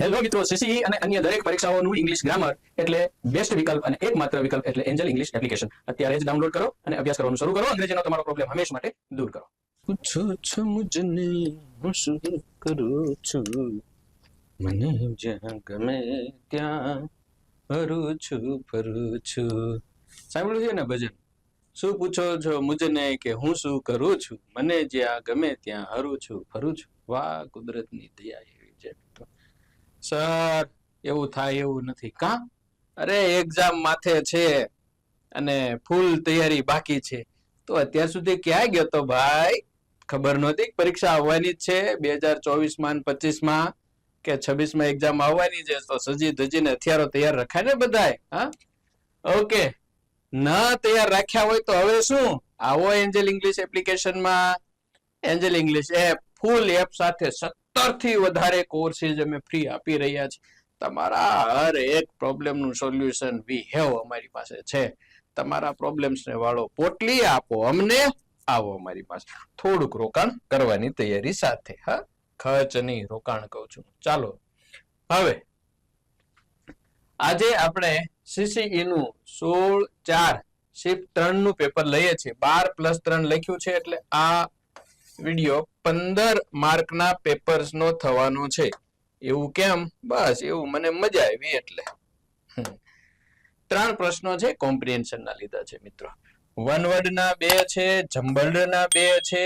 Hello મિત્રો, CCE અને અન્ય દરેક પરીક્ષાઓનું ઇંગ્લિશ ગ્રામર એટલે બેસ્ટ વિકલ્પ અને એકમાત્ર વિકલ્પ એટલે એન્જલ ઇંગ્લિશ એપ્લિકેશન. અત્યારે જ ડાઉનલોડ કરો અને અભ્યાસ કરવાનું શરૂ કરો. અંગ્રેજીનો તમારો પ્રોબ્લેમ હંમેશા માટે દૂર કરો. પૂછો છો મુજને હું શું કરું છું, મને જ્યાં ગમે ત્યાં ફરું છું. સાંભળ્યું છે ને ભજન? શું પૂછો છો મુજને કે હું શું કરું છું, મને જ્યાં ગમે ત્યાં ફરું છું. વાહ, કુદરતની દયા એવી છે. સર, એવું થાય એવું નથી કા? અરે એક્ઝામ માથે છે અને ફૂલ તૈયારી બાકી છે. તો અત્યાર સુધી ક્યાં ગયો તો ભાઈ? ખબર નહોતી પરીક્ષા આવવાની જ છે 2024માં 25માં કે 26માં એક્ઝામ આવવાની છે, તો સજી ધજીને હથિયારો તૈયાર રખાય ને બધાય. હા, ઓકે. ના તૈયાર રાખ્યા હોય તો હવે શું? આવો એન્જલ ઇંગ્લિશ એપ્લિકેશનમાં. એન્જલ ઇંગ્લિશ એપ, ફૂલ એપ સાથે 17 થી વધારે કોર્સીસ અમે ફ્રી આપી રહ્યા છીએ. તમારા હર એક પ્રોબ્લેમનું સોલ્યુશન વી હેવ અમારી પાસે છે. તમારા પ્રોબ્લેમ્સને વાળો પોટલી આપો અમને, આવો અમારી પાસે. થોડુંક રોકાણ કરવાની તૈયારી સાથે. હા, ખર્ચ નહીં, રોકાણ કહું છું. ચાલો હવે આજે આપણે સીસીઈ નું 16/4 શિફ્ટ 3 નું પેપર લઈએ છીએ. 12+3 લખ્યું છે એટલે આ વિડિયો 15 માર્કના પેપર્સ નો થવાનો છે. એવું કેમ? બસ એવું મને મજા આવી એટલે. 3 પ્રશ્નો છે, કોમ્પ્રિહેન્શન ના લીધા છે મિત્રો. વન વર્ડ ના 2 છે, જમ્બલ્ડ ના 2 છે,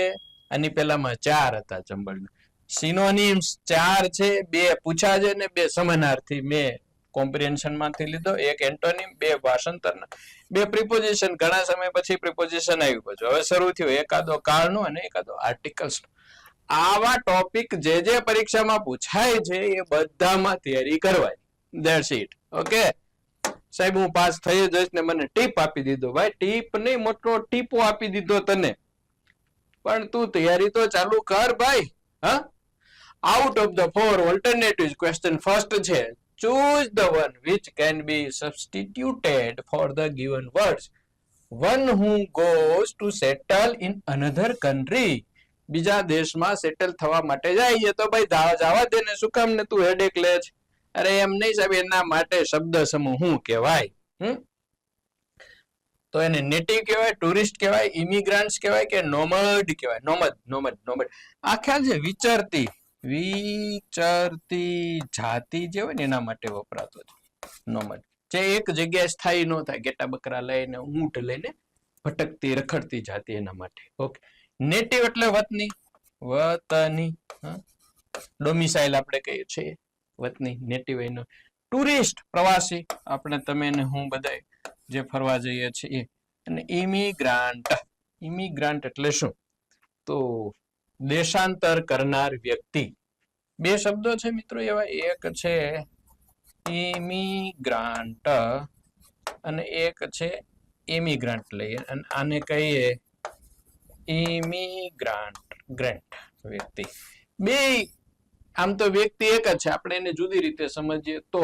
આની પેલામાં 4 હતા જમ્બલ્ડ. સિનોનિમ્સ 4 છે, 2 પૂછા છે ને 2 સમાનાર્થી મેં કોમ્પ્રિહેન્શન માંથી લીધો. 1 એન્ટોનિમ, 2 ભાષાંતરના, 2 પ્રિપોઝિશન. ઘણા સમય પછી પ્રિપોઝિશન આવ્યું. પછી હવે શરૂ થયું એકાદો કાળનો અને એકાદો આર્ટિકલ્સ. આવા ટોપિક જે પરીક્ષામાં પૂછાય છે એ બધામાં તૈયારી કરવાની. That's it. ઓકે સાહેબ, હું પાસ થઈ જઈશ ને મને ટીપ આપી દીધો. ભાઈ ટીપ નહીં, મોટો ટીપો આપી દીધો તને, પણ તું તૈયારી તો ચાલુ કર ભાઈ. હા, out of the 4 alternatives question first છે, choose the one which can be substituted for the given words. One who goes to settle in another country. બીજા દેશમાં સેટલ થવા માટે જાય તો ભાઈ જવા દે ને, શું કામ ને તું હેડેક લે છે? અરે એમ નહીં સાહેબ, એના માટે શબ્દ સમૂહ શું કહેવાય? તો એને નેટિવ કહેવાય, ટુરિસ્ટ કહેવાય, ઇમિગ્રન્ટ્સ કહેવાય કે નોમડ કહેવાય? નોમડ. આ ખ્યાલ છે વિચરતી જાતિ જે હોય ને એના માટે વપરાતો છે નોમડ. જે એક જગ્યાએ સ્થાયી ન થાય, ગેટા બકરા લઈને ઊંટ લઈને ભટકતી રખડતી જાતિ, એના માટે. ઓકે. નેટિવ એટલે વતની. ડોમિસાઇલ આપણે કહીએ છીએ વતની, નેટિવ એનો. ટુરિસ્ટ પ્રવાસી, આપણે તમે ને હું બધાય જે ફરવા જઈએ છીએ. અને ઇમિગ્રાન્ટ એટલે શું? તો દેશાંતર કરનાર વ્યક્તિ. 2 શબ્દો છે મિત્રો એવા, એક છે ઇમિગ્રાન્ટ અને એક છે ઇમિગ્રાન્ટ. લઈએ અને આને કહીએ ઇમિગ્રાન્ટ વ્યક્તિ. 2 આમ તો વ્યક્તિ એક જ છે, આપણે એને જુદી રીતે સમજીએ તો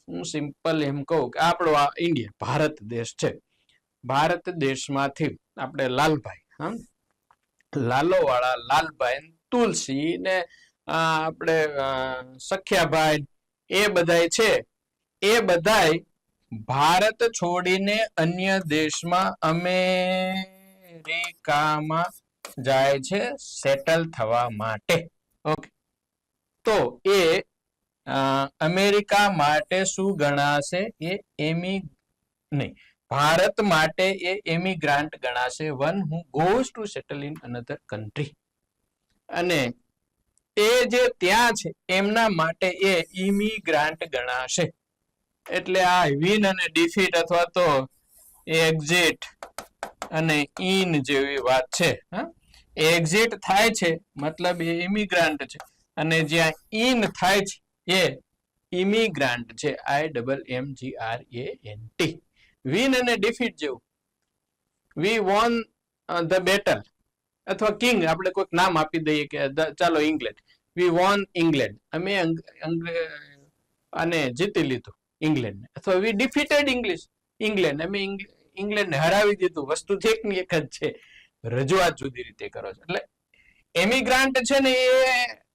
હું સિમ્પલ એમ કહું કે આપણો આ ઇન્ડિયા ભારત દેશ છે. ભારત દેશમાંથી આપણે લાલભાઈ, લાલો વાળા લાલભાઈ, તુલસી ને આપણે સખ્યાભાઈ, એ બધાય છે. એ બધાય ભારત છોડીને અન્ય દેશમાં અમેરિકામાં જાય છે સેટલ થવા માટે. ઓકે, તો એ અમેરિકા માટે શું ગણાશે? એ ભારત માટે એ એમિગ્રાન્ટ ગણાશે. One who goes to settle in another country. અને એ જે ત્યાં છે એમના માટે એ ઇમિગ્રાન્ટ ગણાશે. એટલે આ વિન અને ડિફીટ અથવા તો એક્ઝિટ અને ઇન જેવી વાત છે. એક્ઝિટ થાય છે મતલબ એ ઇમિગ્રાન્ટ છે, અને જ્યાં ઇન થાય છે એ ઇમિગ્રાન્ટ છે. IMMGRANT. વિન અને ડિફીટ જેવું. વી વોન ધ બેટલ અથવા કિંગ, આપણે કોઈક નામ આપી દઈએ કે ચાલો ઇંગ્લેન્ડ. વી વોન ઇંગ્લેન્ડ, અમે આને જીતી લીધું ઇંગ્લેન્ડ. અથવા વી ડિફીટેડ ઇંગ્લેન્ડ, અમે ઇંગ્લેન્ડને હરાવી દીધું. વસ્તુ એક જ છે, રજૂઆત જુદી રીતે કરો છો. એટલે એમિગ્રાન્ટ છે ને એ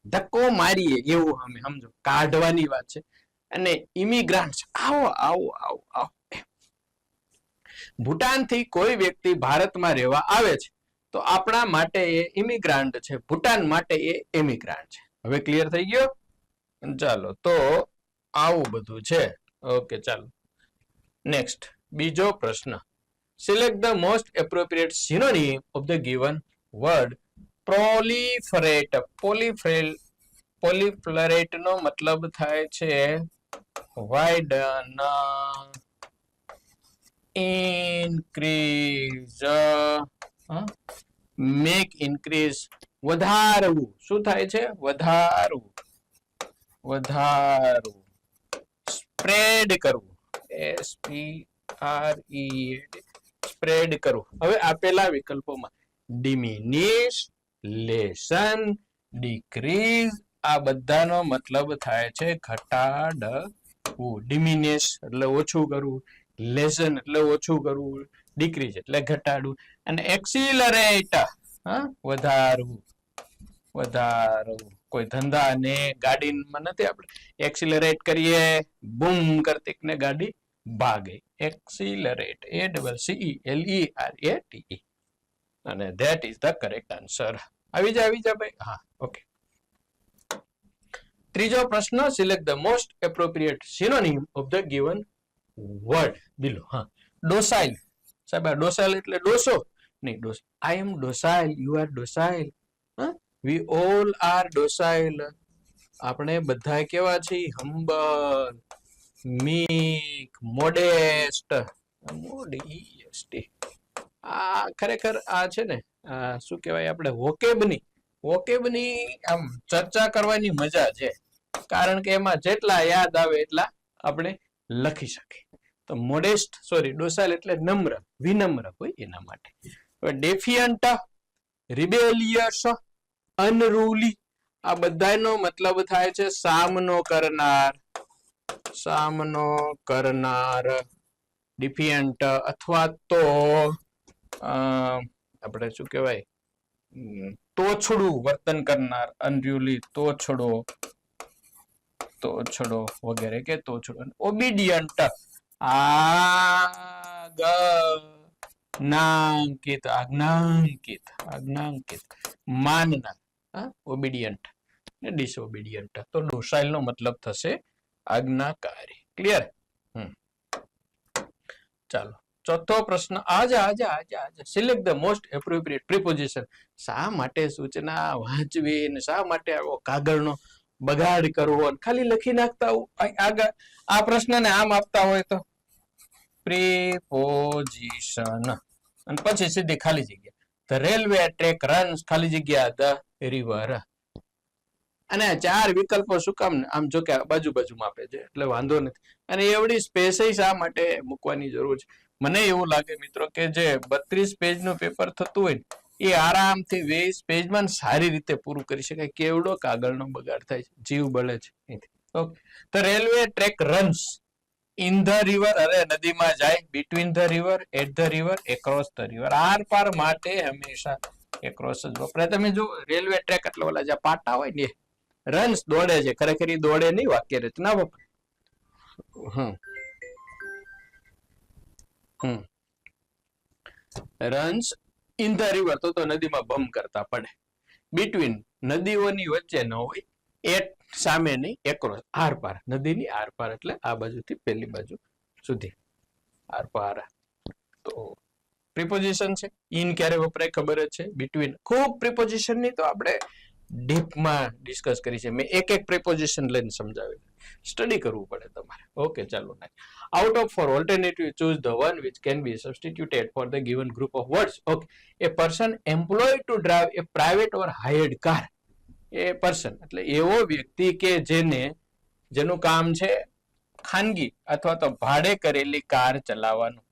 ધક્કો મારીએ એવું અમે સમજો, કાઢવાની વાત છે. અને ઇમિગ્રાન્ટ, આવો આવો આવો આવો. ભૂટાનથી કોઈ વ્યક્તિ ભારતમાં રહેવા આવે છે તો આપણા માટે એ ઇમિગ્રાન્ટ છે, ભૂટાન માટે એ એમિગ્રાન્ટ છે. હવે ક્લિયર થઈ ગયો? ચાલો, તો આવું બધું છે. ઓકે, ચાલો નેક્સ્ટ બીજો પ્રશ્ન. Select the most appropriate synonym of the given word proliferate. Proliferate નો મતલબ થાય છે વાઇડન, ઇન્ક્રીઝ, મેક ઇન્ક્રીઝ, વધારવું. શું થાય છે? વધારવું, વધારવું. સ્પ્રેડ કરવું, SPRED, સ્પ્રેડ કરવું. હવે આપેલા વિકલ્પોમાં ડિમિનિશ, લેસન, ડિક્રીઝ, આ બધાનો મતલબ થાય છે ઘટાડવું. ડિમિનિશ એટલે ઓછું કરવું, લેસન એટલે ઓછું કરવું, ડિક્રીઝ એટલે ઘટાડવું, અને એક્સિલરેટ વધારવું. વધારવું. કોઈ ધંધા ને ગાડીમાં નથી આપણે એક્સિલરેટ કરીએ, બૂમ કરતી ને ગાડી ભાગે. એક્સિલરેટ, ACCELERATE, અને that is the correct answer. આવી જા ભાઈ. હા, ઓકે. ત્રીજો પ્રશ્ન. Select the most appropriate synonym of the given word below. હા, ડોસાઇલ. સાહેબ, ડોસાઇલ એટલે ડોસો નહીં. ડોસ, I am docile, you are docile, we all are docile. આપણે બધા કેવા છીએ? Humble, meek, modest, modest. આ ખરેખર આ છે ને, શું કહેવાય, આપણે વોકેબની આમ ચર્ચા કરવાની મજા છે, કારણ કે એમાં જેટલા યાદ આવે એટલા આપણે લખી શકીએ. તો મોડેસ્ટ, સોરી, ડોસાઇલ એટલે નમ્ર, વિનમ્ર હોય એના માટે. હવે ડેફિયન્ટ, રિબેલિયસ, અનરૂલી, આ બધાનો મતલબ થાય છે સામનો કરનાર. સામનો કરનાર, ડિફિયન્ટ, અથવા તો આપણે શું કહેવાય, તોછડું વર્તન કરનાર. અનરૂલી, તોછડો, તોછડો વગેરે કે તોછડો. ઓબિડિયન્ટ, આજ્ઞાંકિત, આજ્ઞાંકિત, આજ્ઞાંકિત, માનનાર. ઓબિડિયન્ટ ને ડિસઓબિડિયન્ટ. તો ડોસાઇલ નો મતલબ થશે આજ્ઞાકારી. ક્લિયર? ચાલો, ચોથો પ્રશ્ન. Select the most appropriate preposition. શા માટે સૂચના વાંચવી ને શા માટે આવો કાગળનો બગાડ કરવો, ખાલી લખી નાખતા આગળ આ પ્રશ્નને આમ આપતા હોય તો પ્રિપોઝિશન, અને પછી સીધી ખાલી જગ્યા. ધ રેલવે ટ્રેક રન્સ, ખાલી જગ્યા, ધ રિવર. અને ચાર વિકલ્પો શું કામ? આમ જો કે બાજુ બાજુમાં આપે છે એટલે વાંધો નથી. અને એવડી સ્પેસ શા માટે મૂકવાની જરૂર છે? મને એવું લાગે મિત્રો કે જે 32 પેજનું પેપર થતું હોય ને, એ આરામથી 20 પેજમાં સારી રીતે પૂરું કરી શકાય. કેવડો કાગળનો બગાડ થાય છે, જીવ બળે છે. ઓકે, તો railway track runs in the river, અરે નદીમાં જાય, between the river, at the river, across the river. આર પાર માટે હંમેશા એક્રોસ જ વપરાય. તમે જો રેલવે ટ્રેક એટલે ઓલા જ્યાં પાટા હોય ને, રન્સ દોડે છે, ખરેખર દોડે નહીં, વાક્ય રચના વપરાય. રન્સ ઇન ધ રિવર તો નદીમાં બમ કરતા પડે. બિટવીન, નદીઓની વચ્ચે ન હોય. એટ, સામે નહીં, એક્રોસ, આર પાર, નદીની આર પાર એટલે આ બાજુથી પેલી બાજુ સુધી આર પાર. તો પ્રિપોઝિશન છે. ઇન ક્યારે વપરાય ખબર જ છે. બિટવીન, ખૂબ પ્રિપોઝિશન ની તો આપણે ડીપમાં ડિસ્કસ કરી છે. મેં એક પ્રિપોઝિશન લઈને સમજાવેલું. સ્ટડી કરવું પડે તમારે. ઓકે, ચાલો. Out of 4 alternative, choose the one which can be substituted for the given group of words. Okay, a person employed to drive a private or hired car. A person એટલે એવો વ્યક્તિ કે જેનું કામ છે ખાનગી અથવા તો ભાડે કરેલી કાર ચલાવવાનું.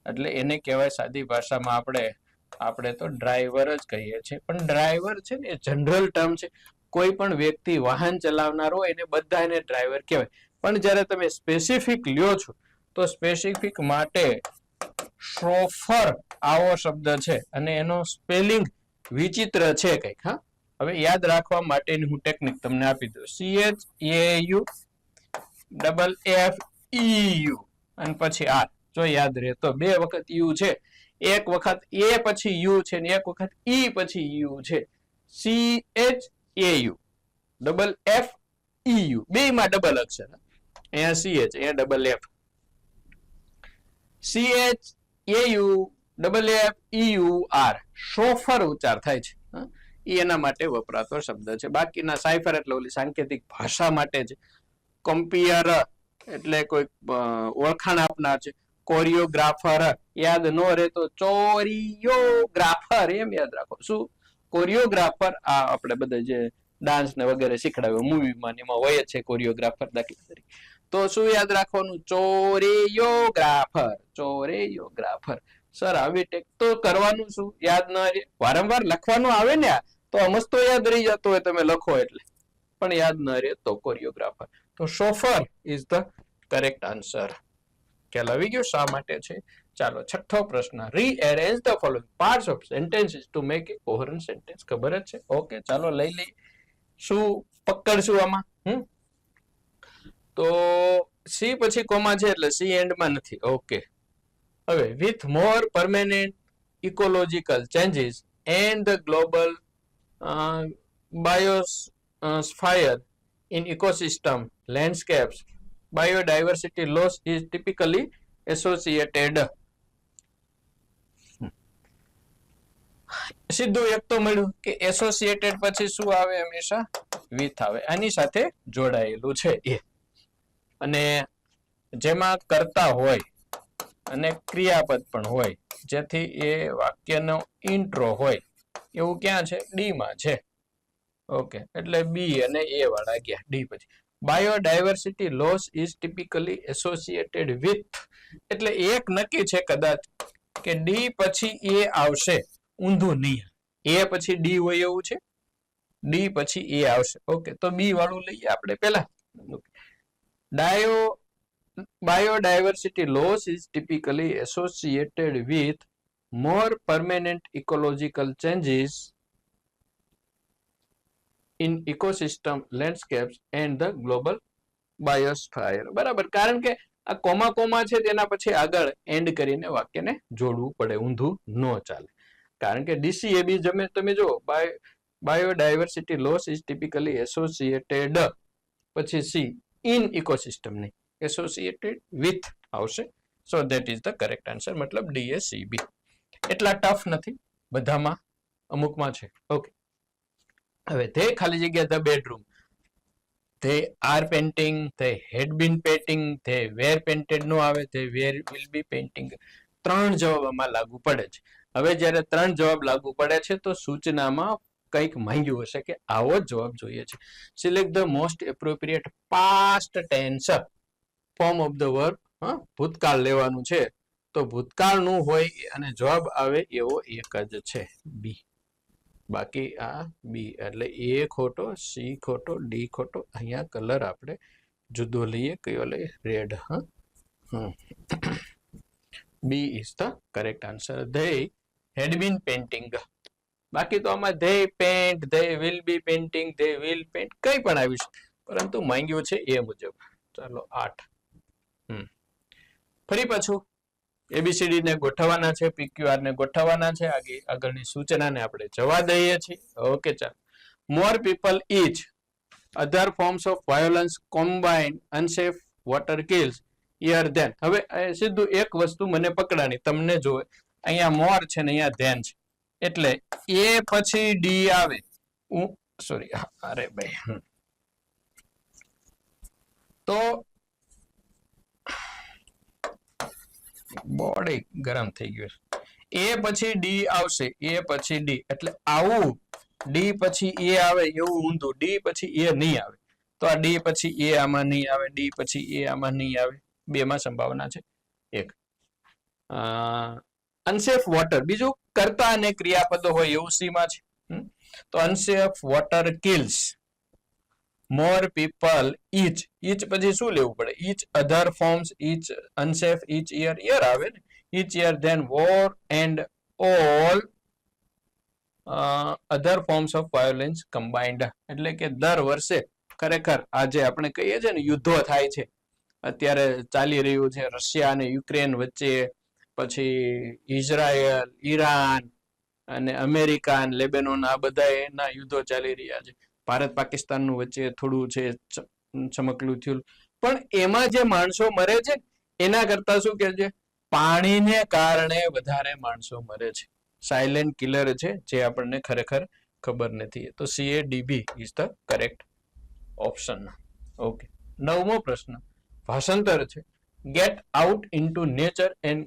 એટલે એને કહેવાય સાદી ભાષામાં આપણે તો ડ્રાઈવર જ કહીએ છીએ. પણ ડ્રાઈવર છે ને એ જનરલ ટર્મ છે. કોઈ પણ વ્યક્તિ વાહન ચલાવનાર હોય એને બધા એને ડ્રાઈવર કહેવાય. પણ જ્યારે તમે સ્પેસિફિક લ્યો છો તો સ્પેસિફિક માટે શોફર આવો શબ્દ છે, અને એનો સ્પેલિંગ વિચિત્ર છે કંઈક. હવે યાદ રાખવા માટેની હું ટેકનિક તમને આપી દઉં. CHAU FFEU અને પછી R. જો યાદ રહે તો 2 વખત U છે, એક વખત A પછી U છે ને એક વખત E પછી U છે. CHAU FFEU બેયમાં ડબલ અક્ષર, અહીંયા CH અહીંયા double F. CHAU FFEUR chauffeur ઉચ્ચાર થાય છે. એના માટે વપરાતો શબ્દ છે. બાકીના સાયફર એટલે ઓલી સાંકેતિક ભાષા માટે છે. કમ્પિયર એટલે કોઈ ઓળખાણ આપનાર છે. કોરિયોગ્રાફર યાદ ન રહે તો ચોરિયોગ્રાફર એમ યાદ રાખો. શું કોરિયોગ્રાફર? આ આપણે બધા જે ડાન્સ ને વગેરે શીખડાવ્યો મૂવીમાં એમાં હોય છે કોરિયોગ્રાફર દાખલા તરીકે. તો શું યાદ રાખવાનું? ચોરિયોગ્રાફર. ચોરિયોગ્રાફર. સર આવી ટેક તો કરવાનું શું? યાદ ન રહે, વારંવાર લખવાનું આવે ને, તો મસ્તો યાદ રહી જતો હોય તમે લખો એટલે, પણ યાદ ન રહે તો કોરિયોગ્રાફર. તો chauffeur is the correct answer. ખ્યાલ આવી ગયો શા માટે છે? ચાલો છઠ્ઠો પ્રશ્ન. Rearrange the following parts of sentences to make a coherent sentence. ખબર જ છે. ઓકે ચાલો લઈ લઈ. શું પકડશું આમાં? તો સી પછી કોમા છે એટલે સી એન્ડમાં નથી. ઓકે હવે with more permanent ecological changes and the global biosphere in ecosystem landscapes biodiversity loss is typically associated. સીધું એક તો મળ્યું કે એસોસિએટેડ પછી શું આવે? હંમેશા વિથ આવે. આની સાથે જોડાયેલું છે એ, અને જેમાં કર્તા હોય અને ક્રિયાપદ પણ હોય, જેથી એ વાક્યનો ઇન્ટ્રો હોય, એવું ક્યાં છે? ડી માં છે. ઓકે એટલે બી અને એ વાળા ગયા. ડી પછી biodiversity loss is typically associated with, એટલે એક નક્કી છે કદાચ કે ડી પછી એ આવશે, ઊંધું નહીં. એ પછી ડી હોય એવું છે, ડી પછી એ આવશે. ઓકે તો બી વાળું લઈએ આપણે પહેલા. Biodiversity loss is typically associated with more permanent ecological changes in ecosystem landscapes and the global biosphere. બરાબર, કારણ કે આ કોમા કોમા છે તેના પછી આગળ એન્ડ કરીને વાક્યને જોડવું પડે, ઊંધું ન ચાલે. કારણ કે ડીસીએબી તમે જો biodiversity loss is typically associated પછી સી ઇન ઇકોસિસ્ટમ નહીં, એસોસિએટેડ વિથ આવશે. So that is the correct answer. મતલબ ડીએસીબી. એટલા ટફ નથી, બધામાં અમુકમાં છે. ઓકે હવે તે ખાલી જગ્યા the bedroom, they are painting, they had been painting, they were painted નો આવે, they were will be painting. 3 જવાબ આમાં લાગુ પડે છે. હવે જ્યારે 3 જવાબ લાગુ પડે છે તો સૂચનામાં કંઈક માંગ્યું હશે કે આવો જ જવાબ જોઈએ છે. Select the most appropriate past tense form of the verb. ભૂતકાળ લેવાનું છે તો ભૂતકાળનું હોય અને જવાબ આવે એવો એક જ છે, બી. બાકી આ બી એટલે એ ખોટો, સી ખોટો, ડી ખોટો. અહીંયા કલર આપણે જુદો લઈએ. કયો લઈએ? Red. B is the correct answer. They had been painting. બાકી તો આમાં they paint, they will be painting, they will paint કઈ પણ આવી છે, પરંતુ માંગ્યું છે એ મુજબ. ચાલો 8. ફરી પાછું એબીસીડી ને ગોઠવવાના છે, પીક્યુઆર ને ગોઠવવાના છે. આગળની સૂચનાને આપણે જવા દઈએ છીએ. ઓકે ચાલો. More people each other forms of violence combined unsafe water kills here then. હવે સીધું એક વસ્તુ મને પકડાની, તમને જો અહીંયા મોર છે ને અહીંયા ધેન છે, એટલે એ પછી ડી આવે. સોરી, અરે ભાઈ, તો બોડી ગરમ થઈ ગયું. એ પછી ડી આવશે, એ પછી ડી, એટલે આવું ડી પછી એ આવે એવું ઊંધું. ડી પછી એ નહીં આવે તો આ ડી પછી એ આમાં નહીં આવે, ડી પછી એ આમાં નહીં આવે. 2 માં સંભાવના છે. એક અનસેફ વોટર, બીજું કર્તા અને ક્રિયાપદો હોય એવું સી માં છે. તો unsafe water kills more people each. Each પછી શું લેવું પડે? Each other forms, each unsafe, each year. Year આવે ને. Each year then war and all other forms of violence combined, એટલે કે દર વર્ષે ખરેખર આજે આપણે કહીએ છીએ ને યુદ્ધો થાય છે, અત્યારે ચાલી રહ્યું છે રશિયા અને યુક્રેન વચ્ચે, પછી ઇઝરાયલ, ઈરાન અને અમેરિકા અને લેબેનોન, આ બધા એના યુદ્ધો ચાલી રહ્યા છે. ભારત પાકિસ્તાનનું વચ્ચે થોડું છે ચમકલું થયું, પણ એમાં જે માણસો મરે છે એના કરતા શું કે છે, પાણીને કારણે વધારે માણસો મરે છે. સાયલેન્ટ કિલર છે જે આપણને ખરેખર ખબર નથી. તો CADB is the correct option. Okay, 9મો પ્રશ્ન ભાષાંતર છે. Get out into nature and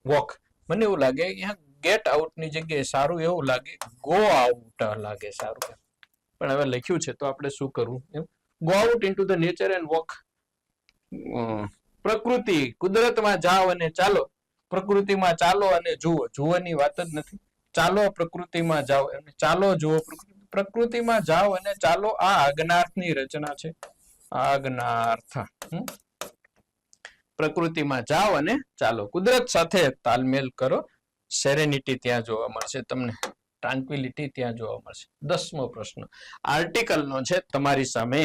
walk. મને એવું લાગે અહીંયા ગેટ આઉટ ની જગ્યાએ સારું એવું લાગે ગો આઉટ લાગે સારું, પણ હવે લખ્યું છે તો આપણે શું કરવું. Go out into the nature and walk. પ્રકૃતિ, કુદરતમાં જાઓ અને ચાલો. પ્રકૃતિમાં ચાલો અને જુઓ, જુઓની વાત જ નથી. ચાલો પ્રકૃતિમાં જાઓ, ચાલો જુઓ પ્રકૃતિમાં જાઓ અને ચાલો. આ આજ્ઞાર્થની રચના છે. આજ્ઞાર્થ. પ્રકૃતિમાં જાઓ અને ચાલો, કુદરત સાથે તાલમેલ કરો. સેરેનિટી ત્યાં જોવા મળશે તમને, ટ્રાન્ક્વિલિટી ત્યાં જોવા મળશે. 10મો પ્રશ્ન આર્ટિકલ નો છે તમારી સામે.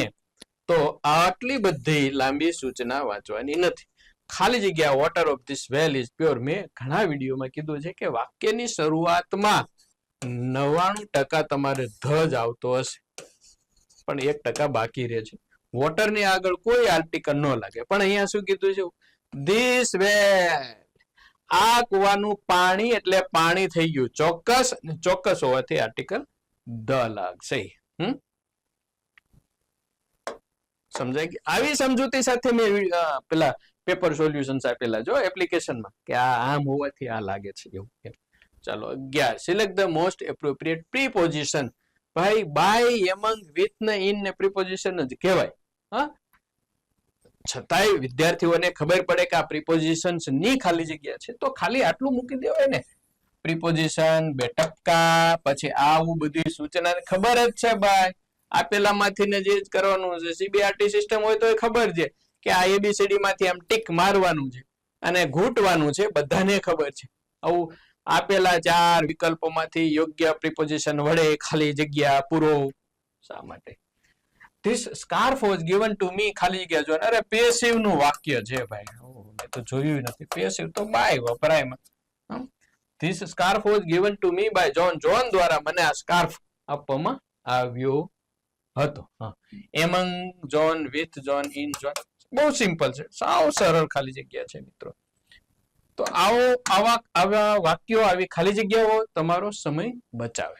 તો આટલી બધી લાંબી સૂચના વાંચવાની નથી. ખાલી જગ્યા water of this well is pure. મેં ઘણા વિડીયોમાં કીધું છે કે વાક્યની શરૂઆતમાં 99% તમારે ધ જ આવતો હશે, પણ 1% બાકી રહે છે. વોટરની આગળ કોઈ આર્ટિકલ ન લાગે, પણ અહીંયા શું કીધું છે, ધીસ વેલ, આ કુવાનું પાણી, એટલે પાણી થઈ ગયું ચોક્કસ, અને ચોક્કસ હોવાથી આર્ટિકલ ધ લાગશે. સમજાય કે આવી સમજૂતી સાથે મેં પેલા પેપર સોલ્યુશન્સ આપેલા જો એપ્લિકેશનમાં, કે આ આમ હોવાથી આ લાગે છે એવું. ચાલો 11, સિલેક્ટ ધ મોસ્ટ એપ્રોપ્રિએટ પ્રીપોઝિશન. ભાઈ બાય, એમંગ, વિથ ને ઇન ને પ્રીપોઝિશન જ કહેવાય. હા, છતાંય વિદ્યાર્થીઓને ખબર પડે કે આ પ્રીપોઝિશન્સ ની ખાલી જગ્યા છે, તો ખાલી આટલું મૂકી દેવાય ને. પ્રીપોઝિશન, બે ટપકા, પછી આવું બધી સૂચના ખબર જ છે ભાઈ. આપેલામાંથી ને જે જ કરવાનું છે. CBRT સિસ્ટમ હોય તો એ ખબર છે કે આ ABCD માંથી આમ ટીક મારવાનું છે અને ઘૂંટવાનું છે, બધાને ખબર છે. આવું આપેલા 4 વિકલ્પોમાંથી યોગ્ય પ્રીપોઝિશન વડે ખાલી જગ્યા પૂરો. શા માટે? This scarf was given to me, ખાલી જગ્યા જો. અરે પેસિવ નું વાક્ય છે ભાઈ, મેં તો જોયું નથી. પેસિવ તો બાય વપરાય. This scarf was given to me by John. John દ્વારા મને આ સ્કાર્ફ આપવામાં આવ્યો હતો. Among, John, with John, in John. બહુ સિમ્પલ છે, સાવ સરળ ખાલી જગ્યા છે મિત્રો. તો આવા વાક્યો, આવી ખાલી જગ્યાઓ તમારો સમય બચાવે.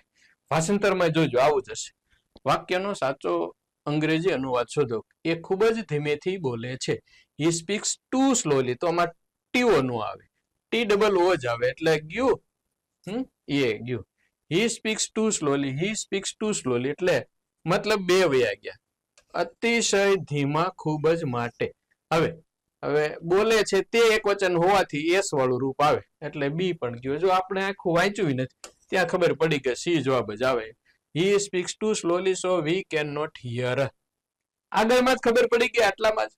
ભાષાંતરમાં જોજો આવું જ હશે. વાક્યનો સાચો અંગ્રેજી અનુવાદ શોધો. એ ખૂબ જ ધીમેથી બોલે છે. He speaks too slowly. તો આમાં TO નો આવે, TOO જ આવે, એટલે ગયું. ગયું. He speaks too slowly. He speaks too slowly એટલે મતલબ બે વયા ગયા. અતિશય ધીમા ખૂબ જ માટે. હવે બોલે છે તે એક વચન હોવાથી એસ વાળું રૂપ આવે, એટલે બી પણ ગયું. જો આપણે આખું વાંચ્યું નથી ત્યાં ખબર પડી કે સી જવાબ જ આવે. He speaks too slowly so we cannot hear. આગળમાં જ ખબર પડી કે આટલામાં જ.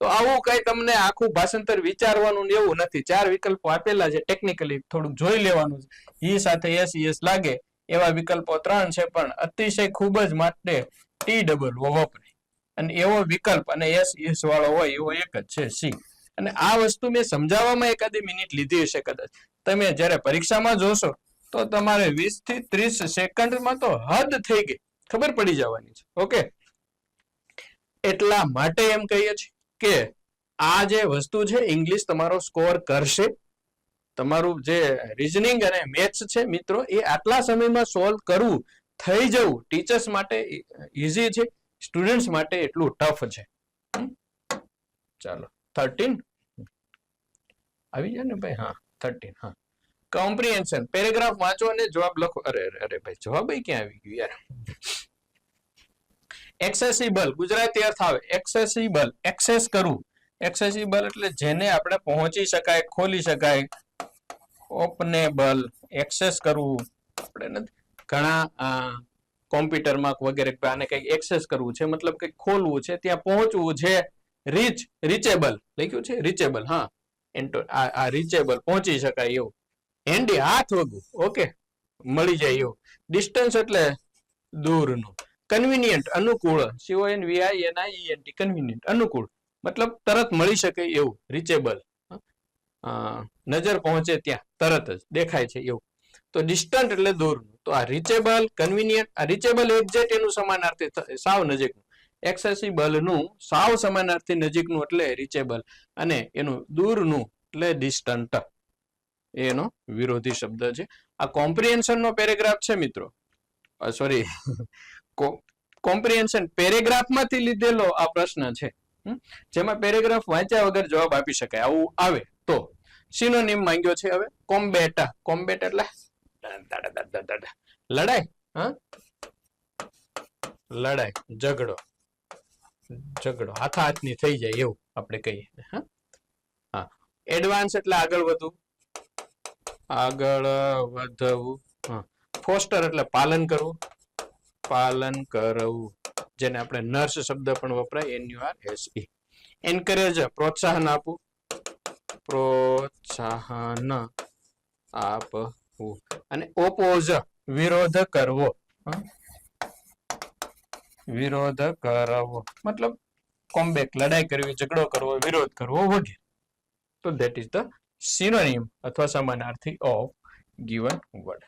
તો આવું કઈ તમને આખું ભાષાંતર વિચારવાનું એવું નથી. 4 વિકલ્પો આપેલા છે, ટેકનિકલી થોડુંક જોઈ લેવાનું છે. ઈ સાથે એસ લાગે એવા વિકલ્પો 3 છે, પણ અતિશય ખૂબ જ માટે TOO વપરાય. અને એવો વિકલ્પ અને એસ વાળો હોય એવો એક જ છે, સી. અને આ વસ્તુ મેં સમજાવવામાં એકાદી મિનિટ લીધી હશે કદાચ. તમે જ્યારે પરીક્ષામાં જોશો તો તમારે 20 થી 30 સેકન્ડમાં તો હદ થઈ ગઈ, ખબર પડી જવાની છે. ઓકે, એટલા માટે એમ કહીએ છીએ કે આ જે વસ્તુ છે ઇંગ્લિશ તમારો સ્કોર કરશે. તમારું જે રીઝનિંગ અને મેથ્સ છે મિત્રો, એ આટલા સમયમાં સોલ્વ કરવું, થઈ જવું ટીચર્સ માટે ઈઝી છે, સ્ટુડન્ટ્સ માટે એટલું ટફ છે. ચાલો 13 આવી જાય ને ભાઈ. હા 13. હા, કોમ્પ્રિહેન્શન. પેરેગ્રાફ વાંચો અને જવાબ લખો. અરે ભાઈ જવાબ ક્યાં આવી ગયું યાર. એક્સેસિબલ, ગુજરાતી અર્થ આવે એક્સેસિબલ, એક્સેસ કરવું. એક્સેસિબલ એટલે જેને આપણે પહોંચી શકાય, ખોલી શકાય. ઓપનેબલ, એક્સેસ કરવું. આપણે નથી ઘણા કોમ્પ્યુટરમાં વગેરે આને કંઈક એક્સેસ કરવું છે, મતલબ કંઈક ખોલવું છે, ત્યાં પહોંચવું છે. રીચેબલ લખ્યું છે, રીચેબલ. હા, આ રીચેબલ, પહોંચી શકાય એવું. હેન્ડી, હાથ વગું. ઓકે, મળી જાય એવું. ડિસ્ટન્સ એટલે દૂરનું. કન્વિનિયન્ટ અનુકૂળ, CONVINIENT કન્વિનિયન્ટ અનુકૂળ મતલબ તરત મળી શકે એવું. રીચેબલ નજર પહોંચે ત્યાં તરત જ દેખાય છે એવું. તો ડિસ્ટન્ટ એટલે દૂરનું. તો આ રીચેબલ, કન્વિનિયન્ટ, આ રીચેબલ એક્ઝેક્ટ એનું સમાનાર્થી સાવ નજીકનું. એક્સેસિબલ નું સાવ સમાનાર્થી નજીકનું એટલે રીચેબલ, અને એનું દૂરનું એટલે ડિસ્ટન્ટ. એનો વિરોધી શબ્દ છે. આ કોમ્પ્રિહેન્શન નો પેરેગ્રાફ છે મિત્રો, સોરી કોમ્પ્રિહેન્શન પેરેગ્રાફ માંથી લીધેલો આ પ્રશ્ન છે, જેમાં પેરેગ્રાફ વાંચ્યા વગર જવાબ આપી શકાય આવું આવે તો. સિનોનિમ માંગ્યો છે હવે. કોમ્બેટ, કોમ્બેટ એટલે લડાઈ, લડાઈ, ઝઘડો, ઝઘડો હાથાહાથની થઈ જાય એવું આપણે કહીએ. હા, એડવાન્સ એટલે આગળ વધવું, આગળ વધવું. હા, ફોસ્ટર એટલે પાલન કરવું, પાલન કરવું, જેને આપણે નર્સ શબ્દ પણ વપરાય, NURSE. એન્કરેજ પ્રોત્સાહન આપવું, પ્રોત્સાહન આપવું. અને ઓપોઝ વિરોધ કરવો, વિરોધ કરવો મતલબ કોમ્બેટ લડાઈ કરવી, ઝઘડો કરવો, વિરોધ કરવો વગેરે. તો ધેટ ઇઝ ધ સિનોનિમ અથવા સમાનાર્થી ઓફ ગિવન વર્ડ.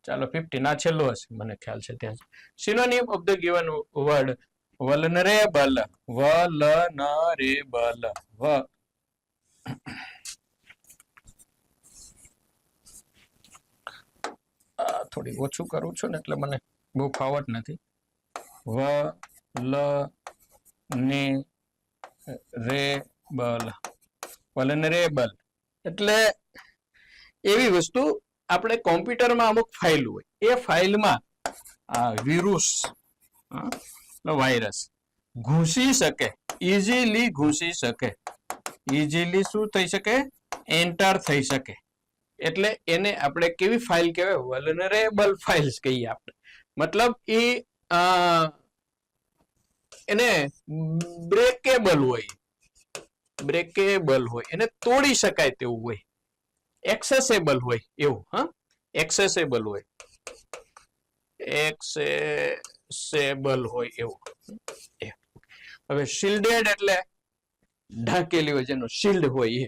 ચાલો 15 આ છેલ્લો હશે મને ખ્યાલ છે ત્યાં. Synonym of the given word vulnerable, vulnerable, થોડી ઓછું કરું છું ને એટલે મને બહુ ફાવટ નથી. વલનરેબલ એટલે એવી વસ્તુ, આપણે કોમ્પ્યુટરમાં અમુક ફાઇલ હોય, એ ફાઇલમાં વિરુસ, વાયરસ ઘૂસી શકે, ઇઝીલી ઘૂસી શકે. ઇઝીલી શું થઈ શકે? એન્ટર થઈ શકે. એટલે એને આપણે કેવી ફાઇલ કહેવાય? વલનરેબલ ફાઇલ્સ કહીએ આપણે. મતલબ એ એને બ્રેકેબલ હોય, બ્રેકેબલ હોય, એને તોડી શકાય તેવું હોય, એક્સેસેબલ હોય એવું. હા, એક્સેસેબલ હોય, એક્સેસેબલ હોય એવું. હવે શિલ્ડેડ એટલે ઢાંકેલી હોય, જેનો શિલ્ડ હોય એ.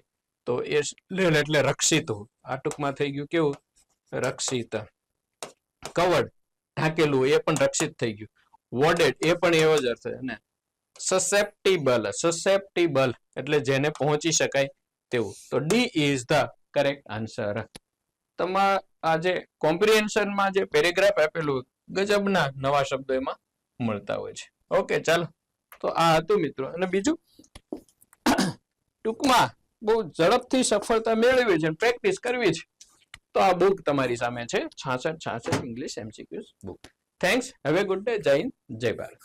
તો એ શિલ્ડેડ એટલે રક્ષિત હોય. આ ટૂંકમાં થઈ ગયું કેવું? રક્ષિત. કવર્ડ ઢાંકેલું હોય, એ પણ રક્ષિત થઈ ગયું. વોર્ડેડ એ પણ એવો જ અર્થ. અને સસેપ્ટિબલ, સસેપ્ટિબલ એટલે જેને પહોંચી શકાય તેવું. તો D is the correct answer. તમારા આ જે કોમ્પ્રિહેન્શનમાં જે પેરેગ્રાફ આપેલું, ગજબના નવા શબ્દો એમાં મળતા હોય છે. ઓકે, ચાલો તો આ હતું મિત્રો. અને બીજું ટૂંકમાં બહુ ઝડપથી સફળતા મેળવી છે, પ્રેક્ટિસ કરવી છે, તો આ બુક તમારી સામે છે, 66 English MCQs book. Thanks. Have a good day. જય હિન્દ, જય ભારત.